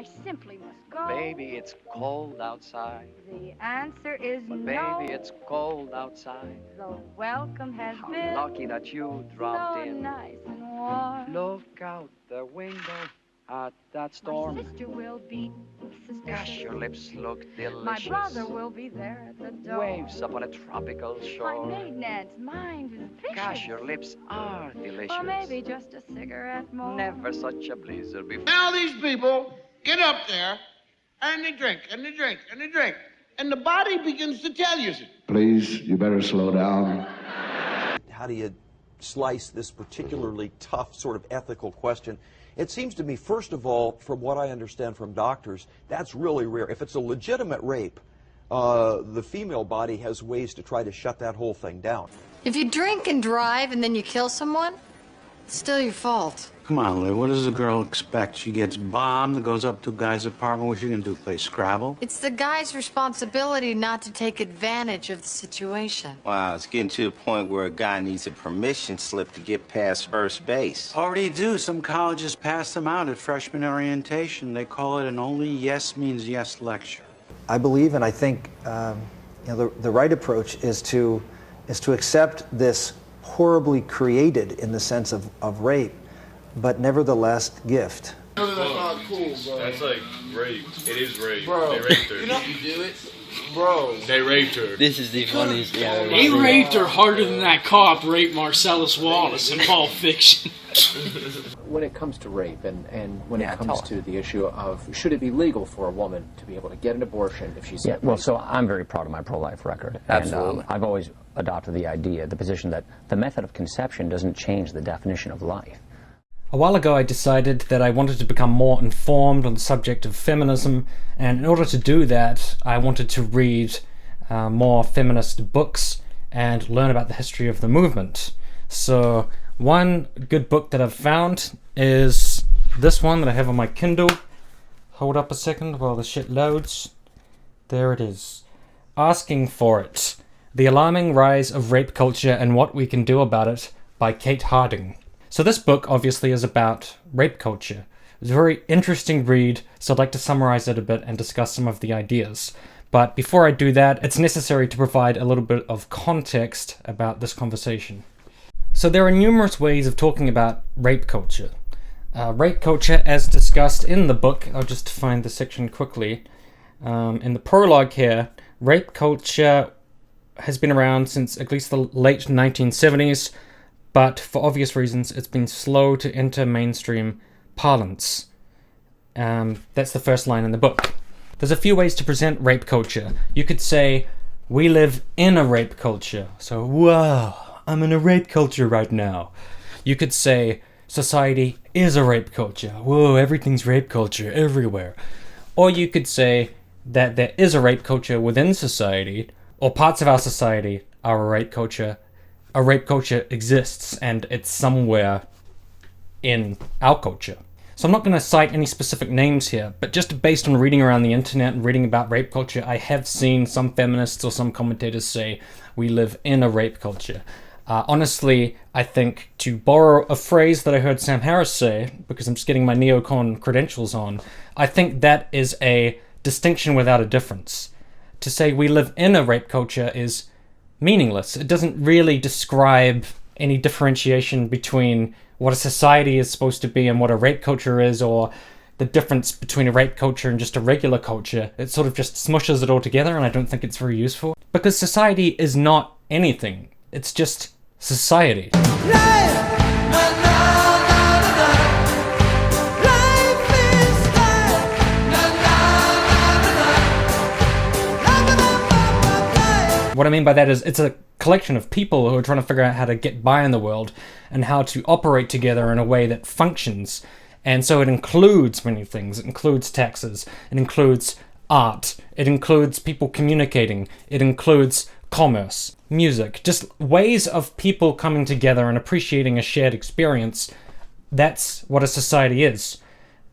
I simply must go. Maybe it's cold outside. The answer is But no. maybe it's cold outside. The welcome has How been lucky that you dropped so in. nice and warm. Look out the window at that storm. My sister will be Gosh, your lips look delicious. My brother will be there at the door. Waves upon a tropical shore. My maiden aunt's mind is vicious. Gosh, your lips are delicious. Or maybe just a cigarette more. Never such a blizzard before. Now these people get up there and they drink and they drink and they drink. And the body begins to tell you. Please, you better slow down. How do you slice this particularly tough sort of ethical question? It seems to me, first of all, from what I understand from doctors, that's really rare. If it's a legitimate rape, the female body has ways to try to shut that whole thing down. If you drink and drive and then you kill someone, it's still your fault. Come on, Lou, what does a girl expect? She gets bombed, goes up to a guy's apartment, what's she gonna do, play Scrabble? It's the guy's responsibility not to take advantage of the situation. Wow, it's getting to the point where a guy needs a permission slip to get past first base. Already do. Some colleges pass them out at freshman orientation. They call it an only yes means yes lecture. I believe, and I think, the right approach is to accept this horribly created, in the sense of rape, but nevertheless gift. That's not cool, bro. That's like rape. It is rape. Bro, they raped her. you know you do it, bro. They raped her. This is the funniest thing I've ever They seen. raped her harder than that cop raped Marcellus Wallace in Pulp Fiction. When it comes to rape and when it comes to the issue of should it be legal for a woman to be able to get an abortion if she's well, so I'm very proud of my pro-life record. Absolutely. And I've always adopted the position that the method of conception doesn't change the definition of life. A while ago I decided that I wanted to become more informed on the subject of feminism, and in order to do that I wanted to read more feminist books and learn about the history of the movement. So one good book that I've found is this one that I have on my Kindle. Hold up a second while the shit loads. There it is. Asking for It. The Alarming Rise of Rape Culture and What We Can Do About It by Kate Harding. So this book obviously is about rape culture. It's a very interesting read, so I'd like to summarize it a bit and discuss some of the ideas. But before I do that, it's necessary to provide a little bit of context about this conversation. So there are numerous ways of talking about rape culture. Rape culture, as discussed in the book, I'll just find the section quickly. In the prologue here, rape culture has been around since at least the late 1970s, but for obvious reasons it's been slow to enter mainstream parlance. That's the first line in the book. There's a few ways to present rape culture. You could say, we live in a rape culture. So, wow, I'm in a rape culture right now. You could say, society is a rape culture. Whoa, everything's rape culture everywhere. Or you could say that there is a rape culture within society, or parts of our society are a rape culture. A rape culture exists and it's somewhere in our culture. So I'm not going to cite any specific names here, but just based on reading around the internet and reading about rape culture, I have seen some feminists or some commentators say we live in a rape culture. Honestly, I think, to borrow a phrase that I heard Sam Harris say, because I'm just getting my neocon credentials on, I think that is a distinction without a difference. To say we live in a rape culture is meaningless. It doesn't really describe any differentiation between what a society is supposed to be and what a rape culture is, or the difference between a rape culture and just a regular culture. It sort of just smushes it all together, and I don't think it's very useful. Because society is not anything. It's just society. What I mean by that is it's a collection of people who are trying to figure out how to get by in the world and how to operate together in a way that functions. And so it includes many things. It includes taxes. It includes art. It includes people communicating. It includes commerce, music, just ways of people coming together and appreciating a shared experience. That's what a society is.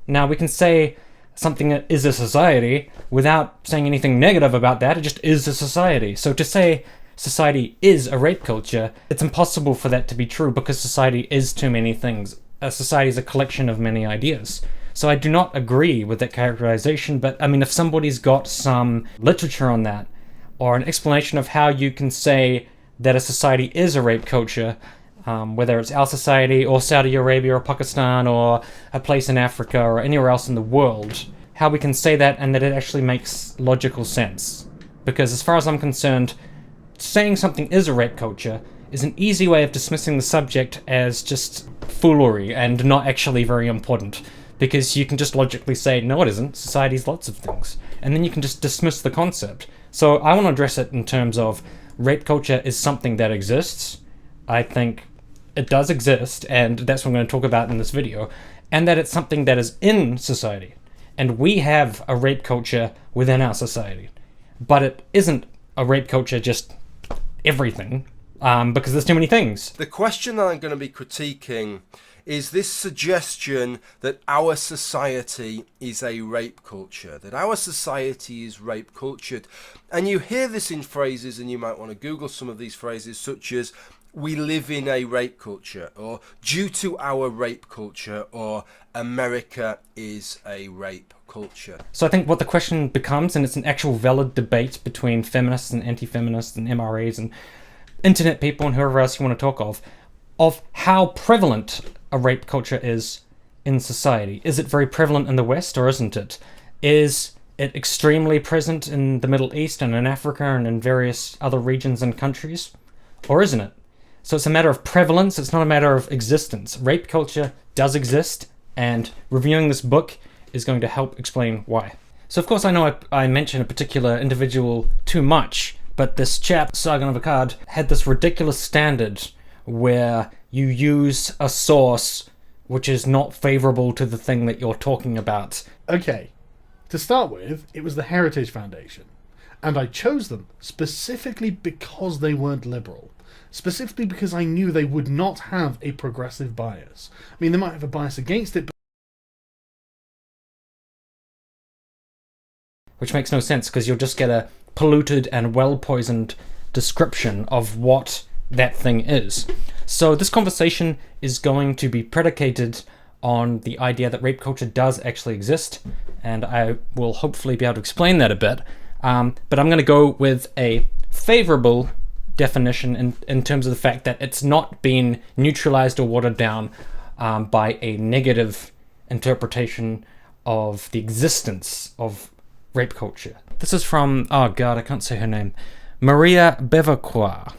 Now, we can say something is a society without saying anything negative about that. It just is a society. So to say society is a rape culture, it's impossible for that to be true because society is too many things. A society is a collection of many ideas. So I do not agree with that characterization, but I mean, if somebody's got some literature on that, or an explanation of how you can say that a society is a rape culture, whether it's our society or Saudi Arabia or Pakistan or a place in Africa or anywhere else in the world, how we can say that and that it actually makes logical sense. Because as far as I'm concerned, saying something is a rape culture is an easy way of dismissing the subject as just foolery and not actually very important. Because you can just logically say, no it isn't, society's lots of things. And then you can just dismiss the concept. So I want to address it in terms of rape culture is something that exists. I think it does exist, and that's what I'm going to talk about in this video. And that it's something that is in society. And we have a rape culture within our society. But it isn't a rape culture just everything, because there's too many things. The question that I'm going to be critiquing is this suggestion that our society is a rape culture, that our society is rape cultured. And you hear this in phrases, and you might want to Google some of these phrases, such as, we live in a rape culture, or due to our rape culture, or America is a rape culture. So I think what the question becomes, and it's an actual valid debate between feminists and anti-feminists and MRAs and internet people and whoever else you want to talk of how prevalent a rape culture is in society. Is it very prevalent in the West or isn't it? Is it extremely present in the Middle East and in Africa and in various other regions and countries? Or isn't it? So it's a matter of prevalence, it's not a matter of existence. Rape culture does exist, and reviewing this book is going to help explain why. So of course I know I mention a particular individual too much, but this chap, Sargon of Akkad, had this ridiculous standard where you use a source which is not favourable to the thing that you're talking about. Okay, to start with, it was the Heritage Foundation, and I chose them specifically because they weren't liberal. Specifically because I knew they would not have a progressive bias. I mean, they might have a bias against it, but which makes no sense, because you'll just get a polluted and well-poisoned description of what that thing is. So this conversation is going to be predicated on the idea that rape culture does actually exist, and I will hopefully be able to explain that a bit. But I'm going to go with a favourable definition in terms of the fact that it's not been neutralized or watered down by a negative interpretation of the existence of rape culture. This is from, oh god, I can't say her name, Maria Bevacois.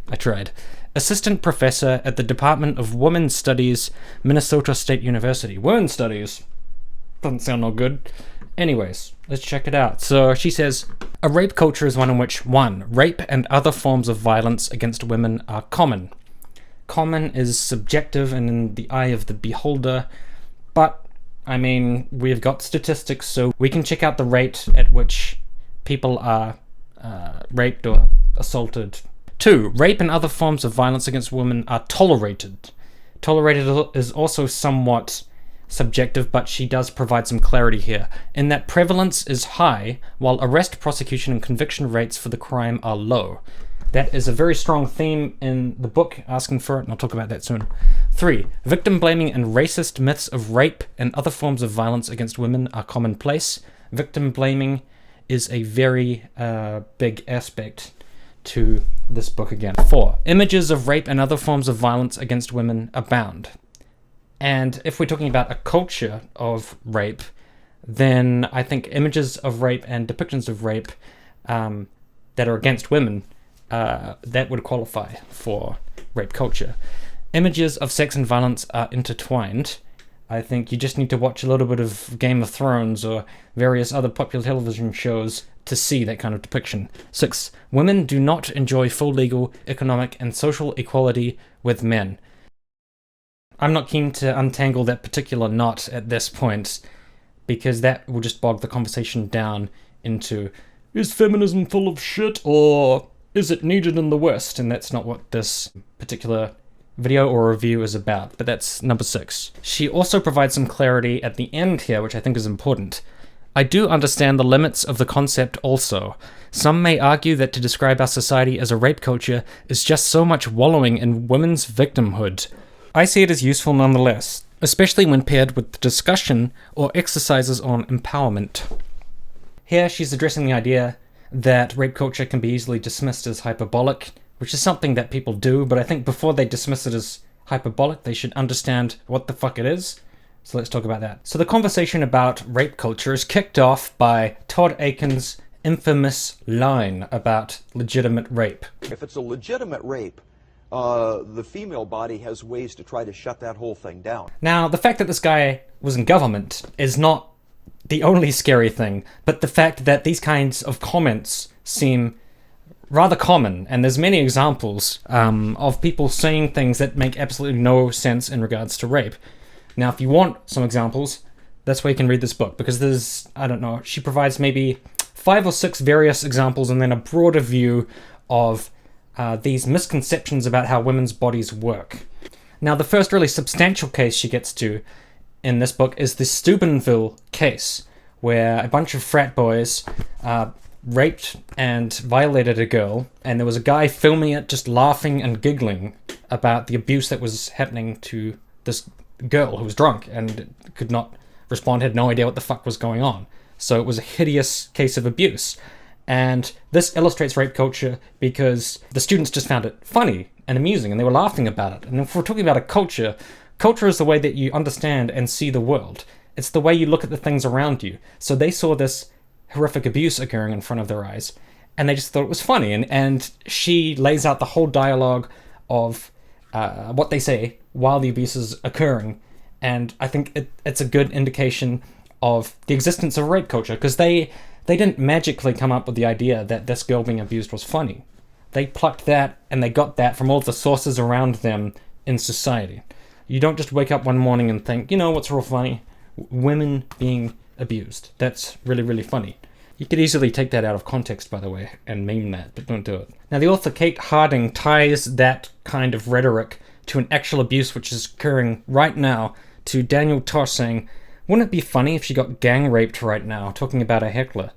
I tried. Assistant Professor at the Department of Women's Studies, Minnesota State University. Women's Studies? Doesn't sound no good. Anyways, let's check it out. So she says, a rape culture is one in which 1. Rape and other forms of violence against women are common. Common is subjective and in the eye of the beholder, but, I mean, we've got statistics, so we can check out the rate at which people are raped or assaulted. 2. Rape and other forms of violence against women are tolerated. Tolerated is also somewhat subjective, but she does provide some clarity here, in that prevalence is high, while arrest, prosecution, and conviction rates for the crime are low. That is a very strong theme in the book, asking for it, and I'll talk about that soon. 3. Victim blaming and racist myths of rape and other forms of violence against women are commonplace. Victim blaming is a very big aspect to this book again. 4. Images of rape and other forms of violence against women abound. And if we're talking about a culture of rape, then I think images of rape and depictions of rape that are against women, that would qualify for rape culture. Images of sex and violence are intertwined. I think you just need to watch a little bit of Game of Thrones or various other popular television shows to see that kind of depiction. 6. Women do not enjoy full legal, economic, and social equality with men. I'm not keen to untangle that particular knot at this point, because that will just bog the conversation down into, is feminism full of shit, or is it needed in the West? And that's not what this particular video or review is about, but that's number 6. She also provides some clarity at the end here, which I think is important. I do understand the limits of the concept also. Some may argue that to describe our society as a rape culture is just so much wallowing in women's victimhood. I see it as useful nonetheless, especially when paired with discussion or exercises on empowerment. Here she's addressing the idea that rape culture can be easily dismissed as hyperbolic, which is something that people do, but I think before they dismiss it as hyperbolic, they should understand what the fuck it is. So let's talk about that. So the conversation about rape culture is kicked off by Todd Aiken's infamous line about legitimate rape. If it's a legitimate rape, the female body has ways to try to shut that whole thing down. Now, the fact that this guy was in government is not the only scary thing, but the fact that these kinds of comments seem rather common, and there's many examples of people saying things that make absolutely no sense in regards to rape. Now, if you want some examples, that's where you can read this book, because there's, I don't know, she provides maybe 5 or 6 various examples and then a broader view of these misconceptions about how women's bodies work. Now, the first really substantial case she gets to in this book is the Steubenville case, where a bunch of frat boys raped and violated a girl, and there was a guy filming it just laughing and giggling about the abuse that was happening to this girl who was drunk and could not respond, had no idea what the fuck was going on. So it was a hideous case of abuse. And this illustrates rape culture because the students just found it funny and amusing, and they were laughing about it. And if we're talking about a culture, culture is the way that you understand and see the world. It's the way you look at the things around you. So they saw this horrific abuse occurring in front of their eyes, and they just thought it was funny. And she lays out the whole dialogue of what they say while the abuse is occurring. And I think it's a good indication of the existence of rape culture, because they didn't magically come up with the idea that this girl being abused was funny. They plucked that, and they got that from all the sources around them in society. You don't just wake up one morning and think, you know what's real funny? Women being abused. That's really, really funny. You could easily take that out of context, by the way, and meme that, but don't do it. Now, the author Kate Harding ties that kind of rhetoric to an actual abuse which is occurring right now, to Daniel Tosh saying, wouldn't it be funny if she got gang raped right now, talking about a heckler?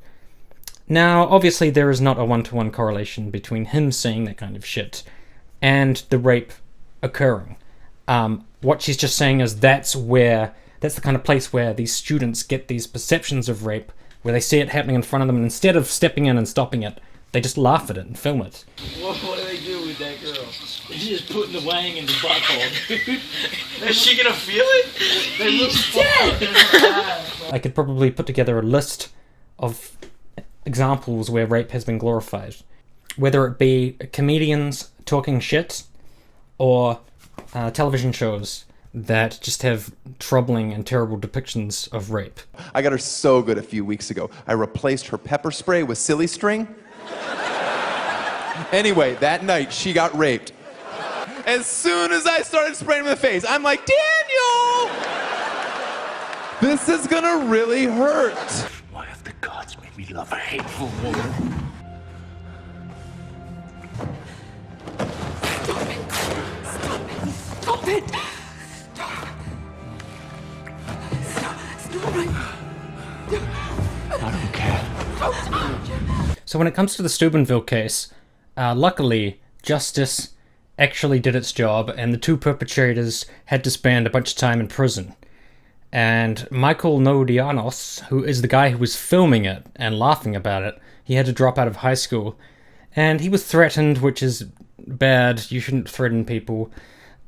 Now, obviously there is not a one-to-one correlation between him saying that kind of shit and the rape occurring. What she's just saying is that's the kind of place where these students get these perceptions of rape, where they see it happening in front of them, and instead of stepping in and stopping it, they just laugh at it and film it. What do they do with that girl? They just put the wang in the butthole, dude. Is she gonna feel it? She's dead! I could probably put together a list of examples where rape has been glorified. Whether it be comedians talking shit, or television shows that just have troubling and terrible depictions of rape. I got her so good a few weeks ago. I replaced her pepper spray with silly string. Anyway, that night she got raped. As soon as I started spraying her in the face, I'm like, Daniel! This is gonna really hurt. Why have the gods made me love a hateful woman? Stop it! Stop it! Stop it! Stop! It's not right. I don't care. Don't touch it. So when it comes to the Steubenville case, luckily, justice actually did its job, and the 2 perpetrators had to spend a bunch of time in prison. And Michael Nodianos, who is the guy who was filming it and laughing about it, he had to drop out of high school. And he was threatened, which is bad. You shouldn't threaten people.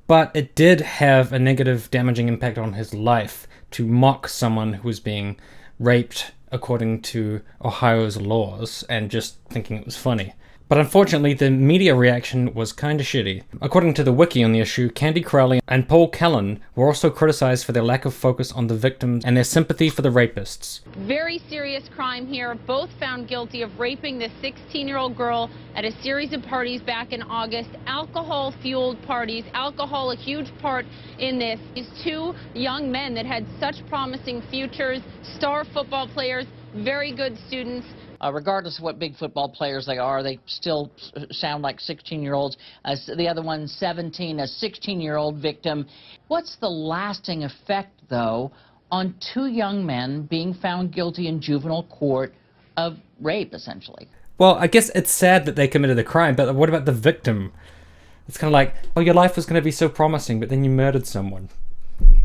But it did have a negative, damaging impact on his life to mock someone who was being raped according to Ohio's laws and just thinking it was funny. But unfortunately, the media reaction was kinda shitty. According to the wiki on the issue, Candy Crowley and Paul Callan were also criticized for their lack of focus on the victims and their sympathy for the rapists. Very serious crime here. Both found guilty of raping the 16-year-old girl at a series of parties back in August. Alcohol-fueled parties. Alcohol, a huge part in this. These 2 young men that had such promising futures, star football players, very good students. Regardless of what big football players they are, they still sound like 16-year-olds. The other one, 17, a 16-year-old victim. What's the lasting effect, though, on 2 young men being found guilty in juvenile court of rape, essentially? Well, I guess it's sad that they committed the crime, but what about the victim? It's kind of like, oh, your life was going to be so promising, but then you murdered someone.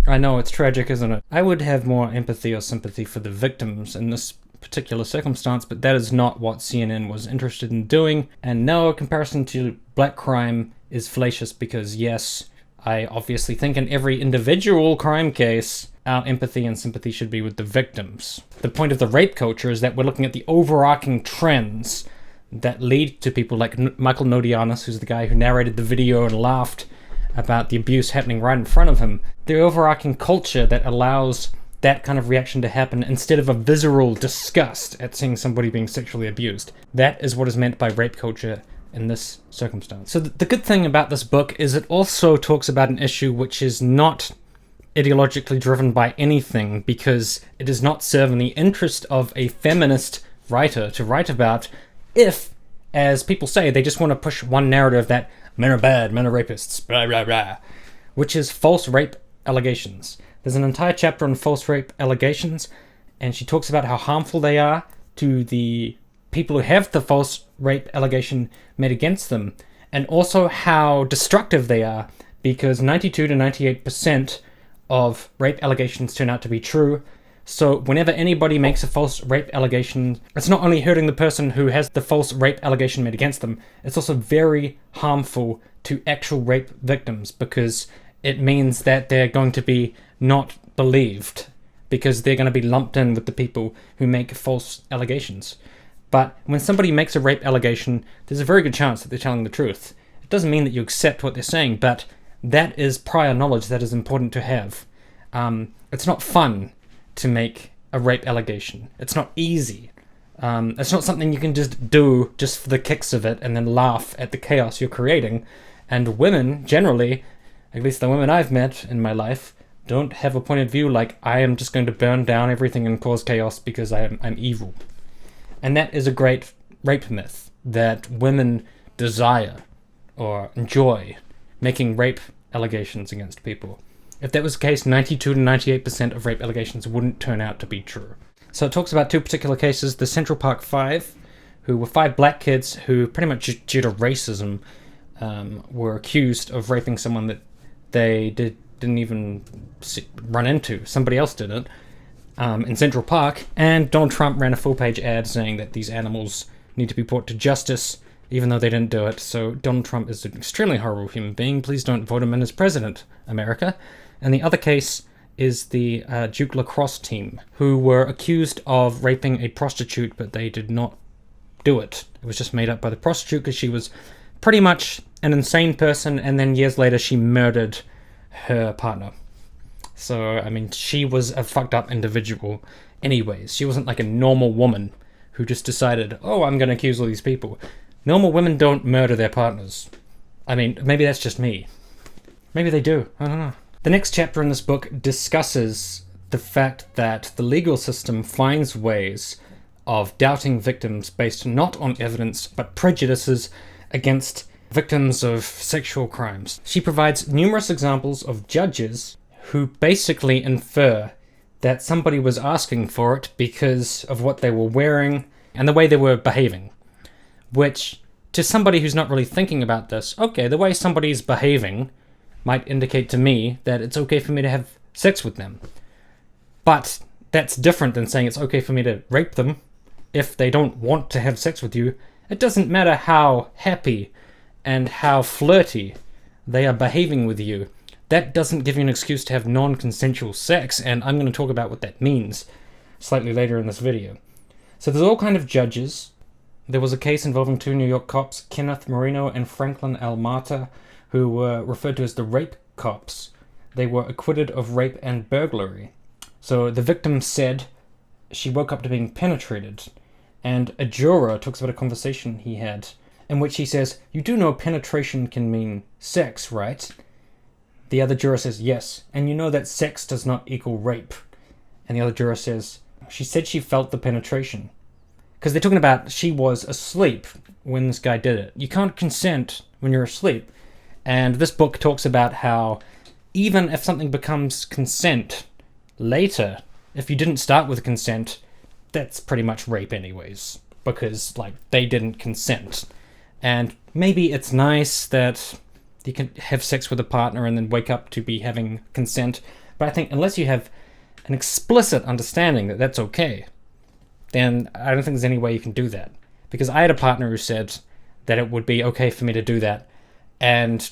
I know, it's tragic, isn't it? I would have more empathy or sympathy for the victims in this particular circumstance, but that is not what CNN was interested in doing. And no, a comparison to black crime is fallacious because, yes, I obviously think in every individual crime case, our empathy and sympathy should be with the victims. The point of the rape culture is that we're looking at the overarching trends that lead to people like Michael Nodianis, who's the guy who narrated the video and laughed about the abuse happening right in front of him. The overarching culture that allows that kind of reaction to happen instead of a visceral disgust at seeing somebody being sexually abused. That is what is meant by rape culture in this circumstance. So the good thing about this book is it also talks about an issue which is not ideologically driven by anything, because it does not serve in the interest of a feminist writer to write about if, as people say, they just want to push one narrative that men are bad, men are rapists, blah, blah, blah, which is false rape allegations. There's an entire chapter on false rape allegations, and she talks about how harmful they are to the people who have the false rape allegation made against them, and also how destructive they are, because 92 to 98% of rape allegations turn out to be true. So whenever anybody makes a false rape allegation, it's not only hurting the person who has the false rape allegation made against them, it's also very harmful to actual rape victims, because it means that they're going to be not believed, because they're going to be lumped in with the people who make false allegations. But when somebody makes a rape allegation, there's a very good chance that they're telling the truth. It doesn't mean that you accept what they're saying, but that is prior knowledge that is important to have. It's not fun to make a rape allegation. It's not easy. It's not something you can just do just for the kicks of it and then laugh at the chaos you're creating. And women, generally, at least the women I've met in my life, don't have a point of view like, I am just going to burn down everything and cause chaos because I'm evil. And that is a great rape myth, that women desire or enjoy making rape allegations against people. If that was the case, 92 to 98% of rape allegations wouldn't turn out to be true. So it talks about two particular cases, the Central Park Five, who were 5 black kids who pretty much due to racism were accused of raping someone that they didn't even run into. Somebody else did it in Central Park, and Donald Trump ran a full-page ad saying that these animals need to be brought to justice, even though they didn't do it. So Donald Trump is an extremely horrible human being. Please don't vote him in as president, America. And the other case is the Duke lacrosse team, who were accused of raping a prostitute, but they did not do it. It was just made up by the prostitute because she was pretty much an insane person, and then years later she murdered her partner. So, I mean, she was a fucked up individual anyways. She wasn't like a normal woman who just decided, oh, I'm going to accuse all these people. Normal women don't murder their partners. I mean, maybe that's just me. Maybe they do. I don't know. The next chapter in this book discusses the fact that the legal system finds ways of doubting victims based not on evidence, but prejudices against victims of sexual crimes. She provides numerous examples of judges who basically infer that somebody was asking for it because of what they were wearing and the way they were behaving. Which, to somebody who's not really thinking about this, okay, the way somebody's behaving might indicate to me that it's okay for me to have sex with them. But that's different than saying it's okay for me to rape them if they don't want to have sex with you. It doesn't matter how happy and how flirty they are behaving with you. That doesn't give you an excuse to have non-consensual sex, and I'm going to talk about what that means slightly later in this video. So there's all kind of judges. There was a case involving 2 New York cops, Kenneth Marino and Franklin Almata, who were referred to as the rape cops. They were acquitted of rape and burglary. So the victim said she woke up to being penetrated, and a juror talks about a conversation he had in which he says, "You do know penetration can mean sex, right?" The other juror says, "Yes, and you know that sex does not equal rape." And the other juror says, "She said she felt the penetration." Because they're talking about she was asleep when this guy did it. You can't consent when you're asleep. And this book talks about how even if something becomes consent later, if you didn't start with consent, that's pretty much rape anyways. Because, like, they didn't consent. And maybe it's nice that You can have sex with a partner and then wake up to be having consent. But I think unless you have an explicit understanding that that's okay, then I don't think there's any way you can do that. Because I had a partner who said that it would be okay for me to do that, and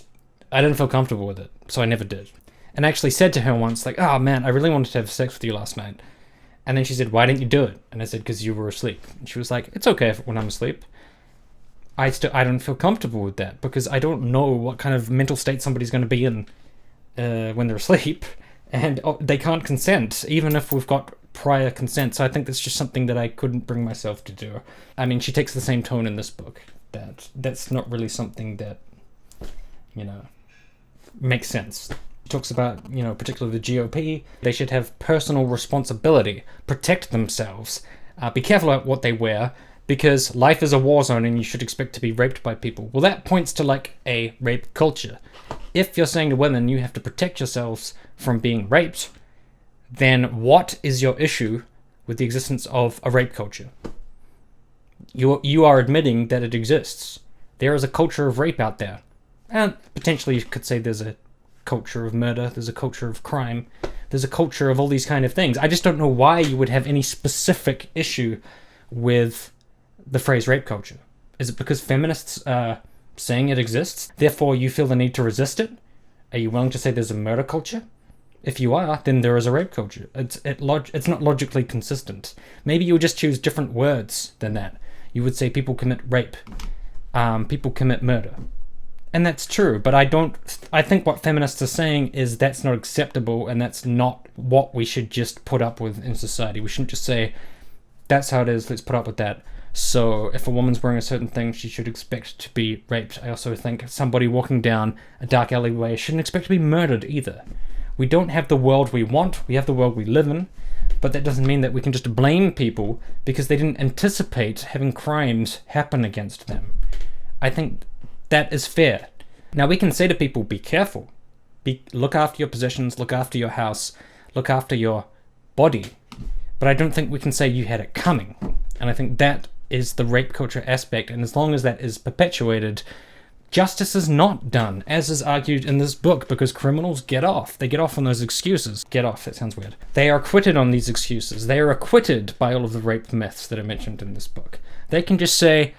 I didn't feel comfortable with it, so I never did. And I actually said to her once, like, oh man, I really wanted to have sex with you last night. And then she said, why didn't you do it? And I said, because you were asleep. And she was like, it's okay when I'm asleep. I don't feel comfortable with that, because I don't know what kind of mental state somebody's going to be in when they're asleep, and they can't consent, even if we've got prior consent. So I think that's just something that I couldn't bring myself to do. I mean, she takes the same tone in this book, that's not really something that, you know, makes sense. She talks about, you know, particularly the GOP, they should have personal responsibility, protect themselves, be careful about what they wear, because life is a war zone and you should expect to be raped by people. Well, that points to like a rape culture. If you're saying to women you have to protect yourselves from being raped, then what is your issue with the existence of a rape culture? You are admitting that it exists. There is a culture of rape out there. And potentially you could say there's a culture of murder, there's a culture of crime, there's a culture of all these kind of things. I just don't know why you would have any specific issue with the phrase rape culture. Is it because feminists are saying it exists, therefore you feel the need to resist it? Are you willing to say there's a murder culture? If you are, then there is a rape culture. It's not logically consistent. Maybe you would just choose different words than that. You would say people commit rape, people commit murder. And that's true, but I think what feminists are saying is that's not acceptable, and that's not what we should just put up with in society. We shouldn't just say, that's how it is, let's put up with that. So if a woman's wearing a certain thing, she should expect to be raped. I also think somebody walking down a dark alleyway shouldn't expect to be murdered either. We don't have the world we want, we have the world we live in, but that doesn't mean that we can just blame people because they didn't anticipate having crimes happen against them. I think that is fair. Now we can say to people, be careful. Look after your possessions, look after your house, look after your body. But I don't think we can say you had it coming. And I think that is the rape culture aspect, and as long as that is perpetuated, justice is not done, as is argued in this book, because criminals get off. They get off on those excuses. Get off, that sounds weird. They are acquitted on these excuses. They are acquitted by all of the rape myths that are mentioned in this book. They can just say,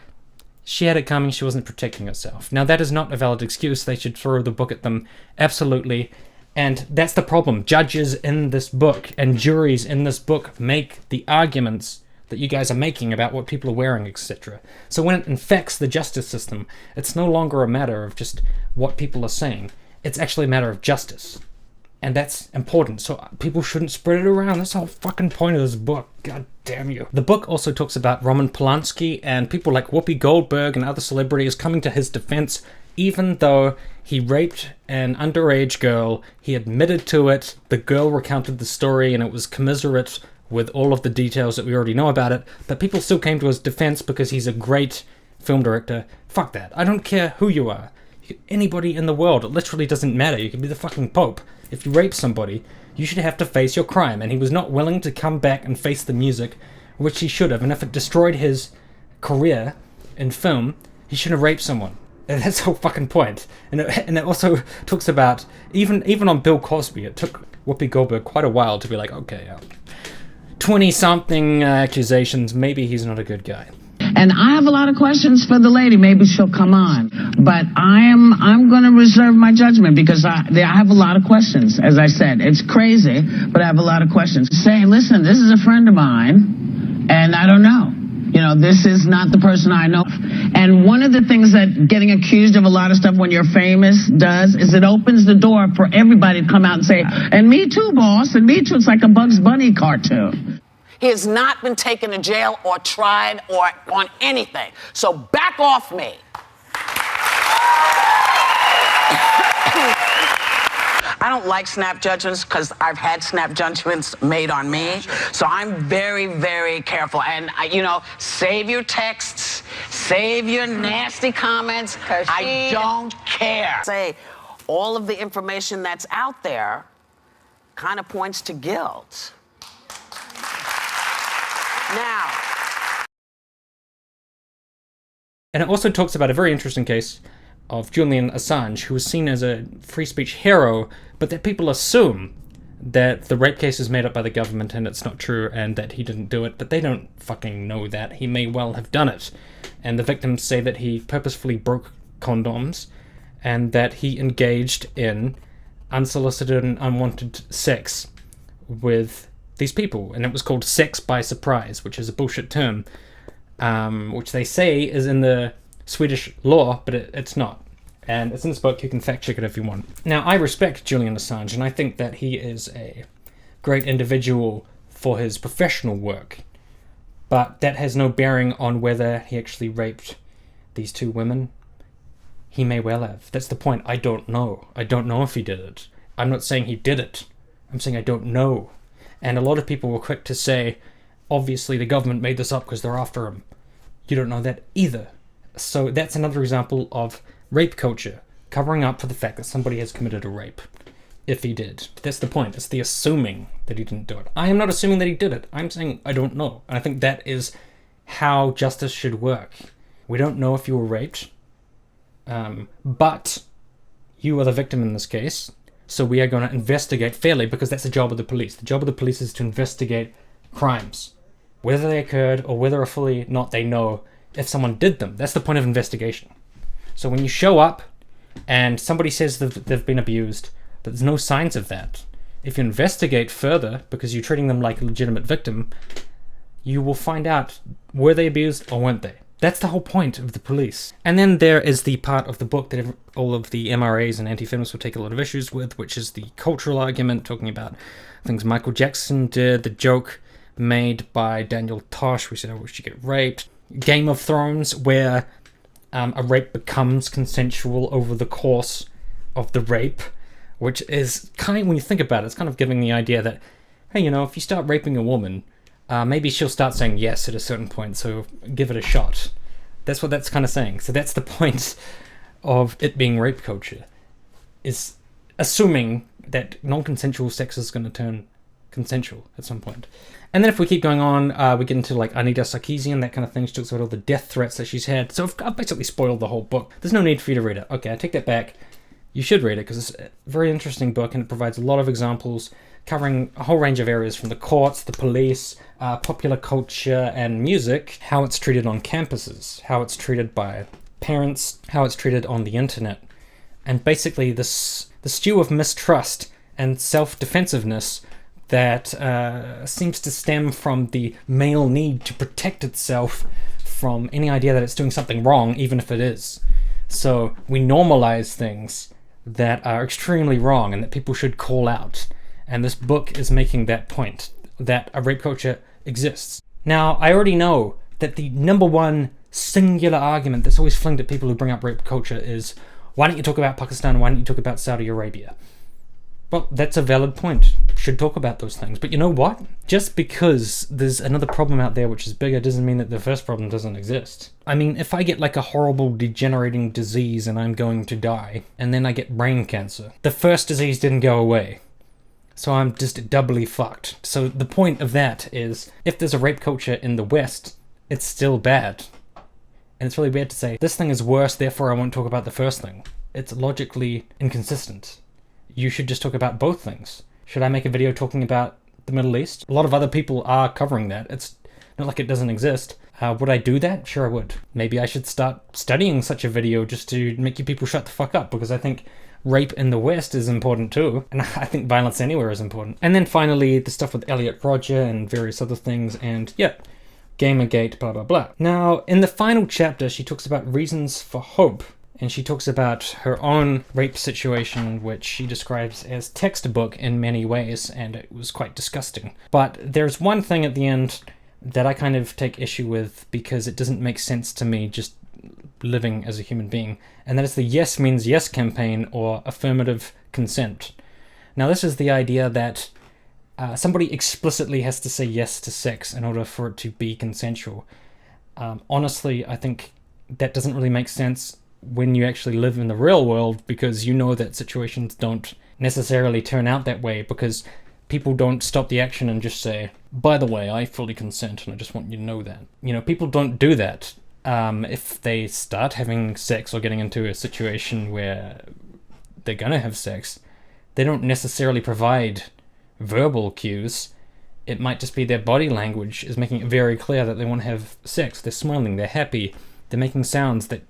she had it coming, she wasn't protecting herself. Now that is not a valid excuse. They should throw the book at them, absolutely. And that's the problem. Judges in this book and juries in this book make the arguments that you guys are making about what people are wearing, etc. So when it infects the justice system, it's no longer a matter of just what people are saying. It's actually a matter of justice. And that's important. So people shouldn't spread it around. That's the whole fucking point of this book. God damn you. The book also talks about Roman Polanski and people like Whoopi Goldberg and other celebrities coming to his defense, even though he raped an underage girl. He admitted to it. The girl recounted the story and it was commiserate with all of the details that we already know about it, but people still came to his defense because he's a great film director. Fuck that. I don't care who you are. Anybody in the world, it literally doesn't matter. You can be the fucking Pope. If you rape somebody, you should have to face your crime, and he was not willing to come back and face the music, which he should have, and if it destroyed his career in film, he shouldn't have raped someone. That's the whole fucking point. And it also talks about, even on Bill Cosby, it took Whoopi Goldberg quite a while to be like, okay, 20-something accusations, maybe he's not a good guy. And I have a lot of questions for the lady. Maybe she'll come on. But I'm going to reserve my judgment because I have a lot of questions. As I said, it's crazy, but I have a lot of questions. Say, listen, this is a friend of mine, and I don't know. You know, this is not the person I know. And one of the things that getting accused of a lot of stuff when you're famous does is it opens the door for everybody to come out and say, and me too, boss, and me too. It's like a Bugs Bunny cartoon. He has not been taken to jail or tried or on anything. So back off me. I don't like snap judgments because I've had snap judgments made on me. So I'm very, very careful. And, you know, save your texts, save your nasty comments. I don't care. Say all of the information that's out there kind of points to guilt. Now. And it also talks about a very interesting case of Julian Assange, who was seen as a free speech hero, but that people assume that the rape case is made up by the government and it's not true and that he didn't do it, but they don't fucking know that. He may well have done it. And the victims say that he purposefully broke condoms and that he engaged in unsolicited and unwanted sex with these people. And it was called sex by surprise, which is a bullshit term, which they say is in the Swedish law, but it's not. And it's in this book. You can fact check it if you want. Now, I respect Julian Assange, and I think that he is a great individual for his professional work. But that has no bearing on whether he actually raped these two women. He may well have. That's the point. I don't know. I don't know if he did it. I'm not saying he did it. I'm saying I don't know. And a lot of people were quick to say, obviously the government made this up because they're after him. You don't know that either. So that's another example of rape culture, covering up for the fact that somebody has committed a rape, if he did. That's the point. It's the assuming that he didn't do it. I am not assuming that he did it. I'm saying I don't know. And I think that is how justice should work. We don't know if you were raped, but you are the victim in this case, so we are going to investigate fairly, because that's the job of the police. The job of the police is to investigate crimes, whether they occurred or whether or fully not they know if someone did them. That's the point of investigation. So when you show up and somebody says they've been abused, but there's no signs of that, if you investigate further, because you're treating them like a legitimate victim, you will find out, were they abused or weren't they? That's the whole point of the police. And then there is the part of the book that all of the MRAs and anti-feminists will take a lot of issues with, which is the cultural argument, talking about things Michael Jackson did, the joke made by Daniel Tosh, who said, "I wish you get raped." Game of Thrones, where a rape becomes consensual over the course of the rape, which is kind of, when you think about it, it's kind of giving the idea that, hey, you know, if you start raping a woman, maybe she'll start saying yes at a certain point, so give it a shot. That's what that's kind of saying. So that's the point of it being rape culture, is assuming that non-consensual sex is going to turn consensual at some point. And then if we keep going on, we get into like Anita Sarkeesian, that kind of thing. She talks about all the death threats that she's had. So I've basically spoiled the whole book. There's no need for you to read it. Okay, I take that back. You should read it, because it's a very interesting book, and it provides a lot of examples covering a whole range of areas, from the courts, the police, popular culture, and music, how it's treated on campuses, how it's treated by parents, how it's treated on the internet, and basically the stew of mistrust and self-defensiveness that seems to stem from the male need to protect itself from any idea that it's doing something wrong, even if it is. So we normalize things that are extremely wrong and that people should call out. And this book is making that point, that a rape culture exists. Now, I already know that the number one singular argument that's always flinged at people who bring up rape culture is, why don't you talk about Pakistan? Why don't you talk about Saudi Arabia? Well, that's a valid point. Should talk about those things. But you know what? Just because there's another problem out there which is bigger doesn't mean that the first problem doesn't exist. I mean, if I get like a horrible degenerating disease and I'm going to die, and then I get brain cancer, the first disease didn't go away. So I'm just doubly fucked. So the point of that is, if there's a rape culture in the West, it's still bad. And it's really weird to say, this thing is worse, therefore I won't talk about the first thing. It's logically inconsistent. You should just talk about both things. Should I make a video talking about the Middle East? A lot of other people are covering that. It's not like it doesn't exist. Would I do that? Sure I would. Maybe I should start studying such a video just to make you people shut the fuck up, because I think rape in the West is important too, and I think violence anywhere is important. And then finally, the stuff with Elliot Rodger and various other things, and yeah, Gamergate, blah blah blah. Now, in the final chapter, she talks about reasons for hope, and she talks about her own rape situation, which she describes as textbook in many ways, and it was quite disgusting. But there's one thing at the end that I kind of take issue with, because it doesn't make sense to me just living as a human being, and that is the yes means yes campaign, or affirmative consent. Now, this is the idea that somebody explicitly has to say yes to sex in order for it to be consensual. Honestly, I think that doesn't really make sense when you actually live in the real world, because you know that situations don't necessarily turn out that way, because people don't stop the action and just say, by the way, I fully consent and I just want you to know that. You know, people don't do that. if they start having sex or getting into a situation where they're gonna have sex, they don't necessarily provide verbal cues. It might just be their body language is making it very clear that they want to have sex. They're smiling, they're happy, they're making sounds that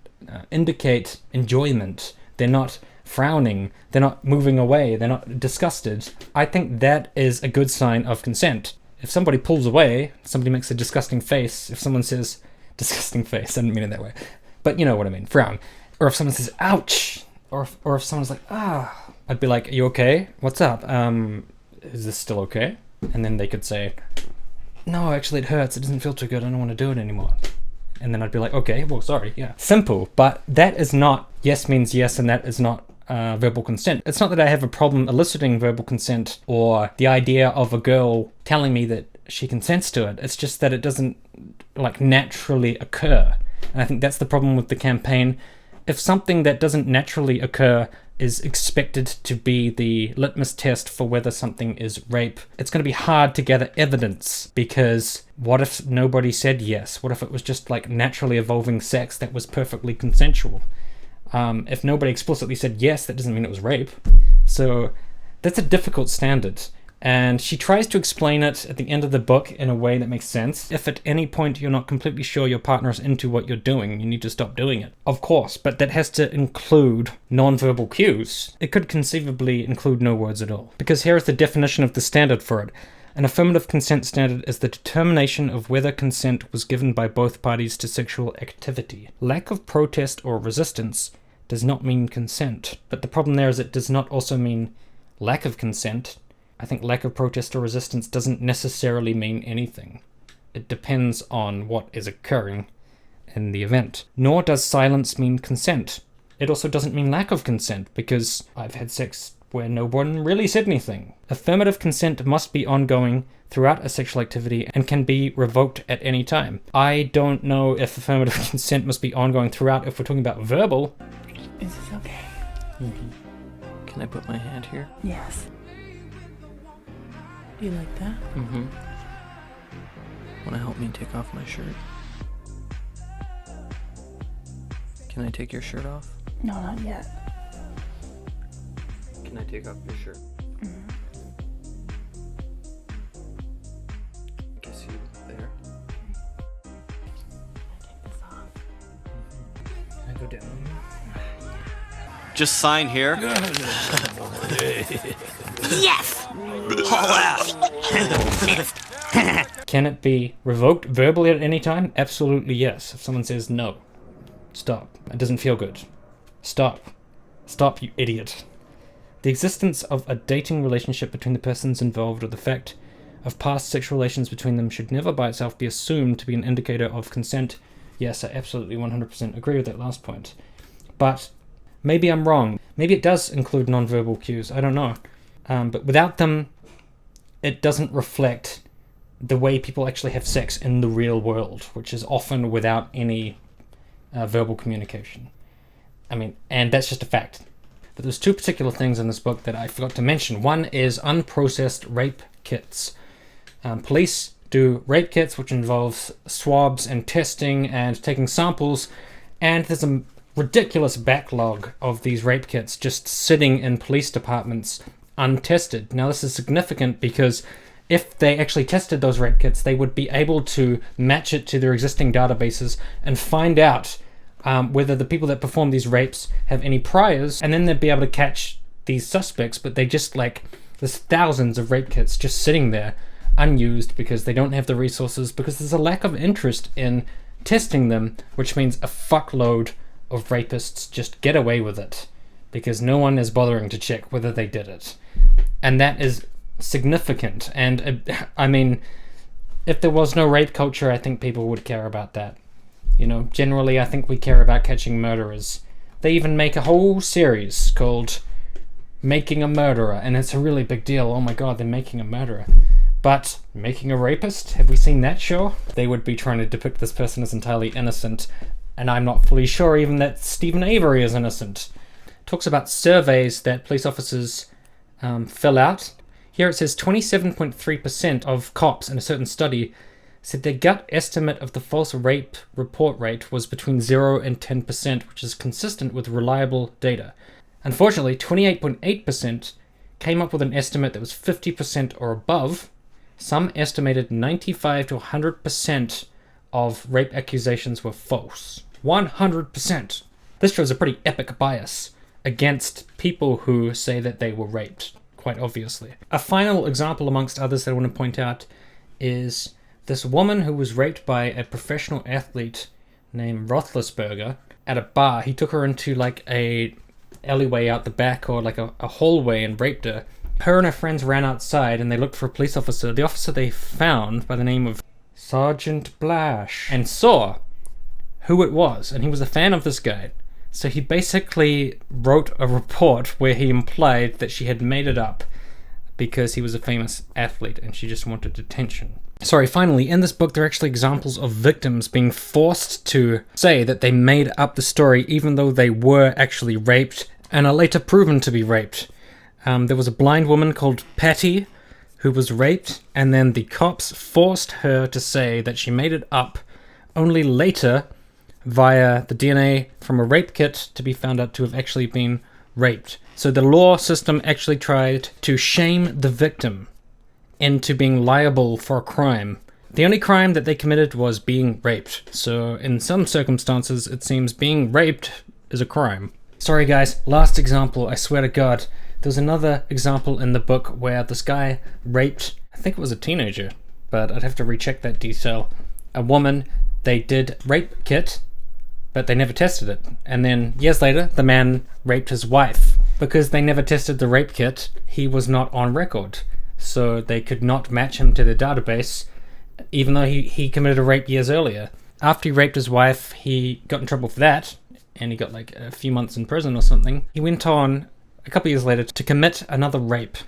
indicate enjoyment. They're not frowning, they're not moving away, they're not disgusted. I think that is a good sign of consent. If somebody pulls away, somebody makes a disgusting face, if someone says, disgusting face, I didn't mean it that way, but you know what I mean, frown. Or if someone says, ouch, or if someone's like, ah, I'd be like, are you okay? What's up? Is this still okay? And then they could say, no, actually it hurts, it doesn't feel too good, I don't want to do it anymore. And then I'd be like, okay, well, sorry, yeah. Simple, but that is not yes means yes, and that is not verbal consent. It's not that I have a problem eliciting verbal consent or the idea of a girl telling me that she consents to it. It's just that it doesn't like naturally occur. And I think that's the problem with the campaign. If something that doesn't naturally occur is expected to be the litmus test for whether something is rape, it's going to be hard to gather evidence, because what if nobody said yes? What if it was just like naturally evolving sex that was perfectly consensual? If nobody explicitly said yes, that doesn't mean it was rape. So that's a difficult standard. And she tries to explain it at the end of the book in a way that makes sense. If at any point you're not completely sure your partner's into what you're doing, you need to stop doing it. Of course, but that has to include non-verbal cues. It could conceivably include no words at all. Because here is the definition of the standard for it. An affirmative consent standard is the determination of whether consent was given by both parties to sexual activity. Lack of protest or resistance does not mean consent. But the problem there is it does not also mean lack of consent. I think lack of protest or resistance doesn't necessarily mean anything. It depends on what is occurring in the event. Nor does silence mean consent. It also doesn't mean lack of consent, because I've had sex where no one really said anything. Affirmative consent must be ongoing throughout a sexual activity and can be revoked at any time. I don't know if affirmative consent must be ongoing throughout if we're talking about verbal. Is this okay? Mm-hmm. Can I put my hand here? Yes. You like that? Mm-hmm. Want to help me take off my shirt? Can I take your shirt off? No, not yet. Can I take off your shirt? Mm-hmm. Kiss you there. Take this off. Can I go down? Just sign here. Yes! Haul ass. Can it be revoked verbally at any time? Absolutely yes. If someone says no, stop. It doesn't feel good. Stop. Stop, you idiot. The existence of a dating relationship between the persons involved or the fact of past sexual relations between them should never by itself be assumed to be an indicator of consent. Yes, I absolutely 100% agree with that last point. But maybe I'm wrong. Maybe it does include non-verbal cues. I don't know. But without them, it doesn't reflect the way people actually have sex in the real world, which is often without any verbal communication. I mean, and that's just a fact. But there's two particular things in this book that I forgot to mention. One is unprocessed rape kits. Police do rape kits, which involves swabs and testing and taking samples, and there's a ridiculous backlog of these rape kits just sitting in police departments untested. Now this is significant because if they actually tested those rape kits, they would be able to match it to their existing databases and find out whether the people that perform these rapes have any priors, and then they'd be able to catch these suspects. But they just there's thousands of rape kits just sitting there unused because they don't have the resources, because there's a lack of interest in testing them, which means a fuckload of rapists just get away with it because no one is bothering to check whether they did it. And that is significant. And I mean, if there was no rape culture, I think people would care about that. You know, generally I think we care about catching murderers. They even make a whole series called Making a Murderer, and it's a really big deal. Oh my god, they're making a murderer. But making a rapist, have we seen that show? They would be trying to depict this person as entirely innocent, and I'm not fully sure even that Stephen Avery is innocent. It talks about surveys that police officers fill out. Here it says 27.3% of cops in a certain study said their gut estimate of the false rape report rate was between 0 and 10%, which is consistent with reliable data. Unfortunately, 28.8% came up with an estimate that was 50% or above. Some estimated 95 to 100% of rape accusations were false. 100%! This shows a pretty epic bias against people who say that they were raped, quite obviously. A final example amongst others that I want to point out is this woman who was raped by a professional athlete named Roethlisberger at a bar. He took her into like a alleyway out the back, or like a hallway, and raped her. Her and her friends ran outside and they looked for a police officer. The officer they found by the name of Sergeant Blash, and saw who it was, and he was a fan of this guy. So he basically wrote a report where he implied that she had made it up because he was a famous athlete and she just wanted attention. Sorry, finally, in this book there are actually examples of victims being forced to say that they made up the story even though they were actually raped and are later proven to be raped. There was a blind woman called Patty who was raped, and then the cops forced her to say that she made it up, only later via the DNA from a rape kit to be found out to have actually been raped. So the law system actually tried to shame the victim into being liable for a crime. The only crime that they committed was being raped. So in some circumstances, it seems being raped is a crime. Sorry guys, last example, I swear to God. There's another example in the book where this guy raped, I think it was a teenager, but I'd have to recheck that detail, a woman. They did rape kit, but they never tested it. And then years later, the man raped his wife. Because they never tested the rape kit, he was not on record. So they could not match him to the database, even though he committed a rape years earlier. After he raped his wife, he got in trouble for that, and he got like a few months in prison or something. He went on a couple years later to commit another rape.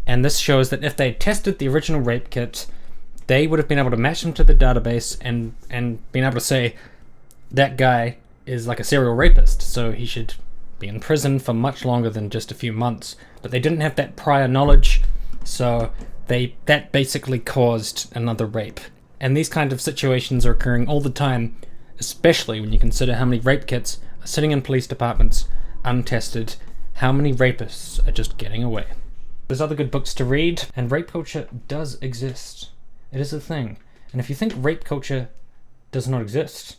And this shows that if they tested the original rape kit, they would have been able to match him to the database and been able to say, that guy is like a serial rapist, so he should be in prison for much longer than just a few months. But they didn't have that prior knowledge, so that basically caused another rape. And these kind of situations are occurring all the time, especially when you consider how many rape kits are sitting in police departments untested, how many rapists are just getting away. There's other good books to read, and rape culture does exist. It is a thing. And if you think rape culture does not exist,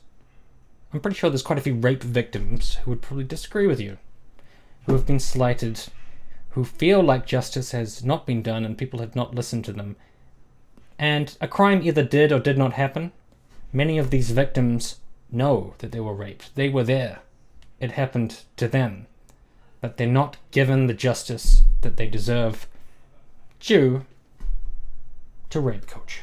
I'm pretty sure there's quite a few rape victims who would probably disagree with you, who have been slighted, who feel like justice has not been done and people have not listened to them. And a crime either did or did not happen. Many of these victims know that they were raped. They were there. It happened to them. But they're not given the justice that they deserve due to rape culture.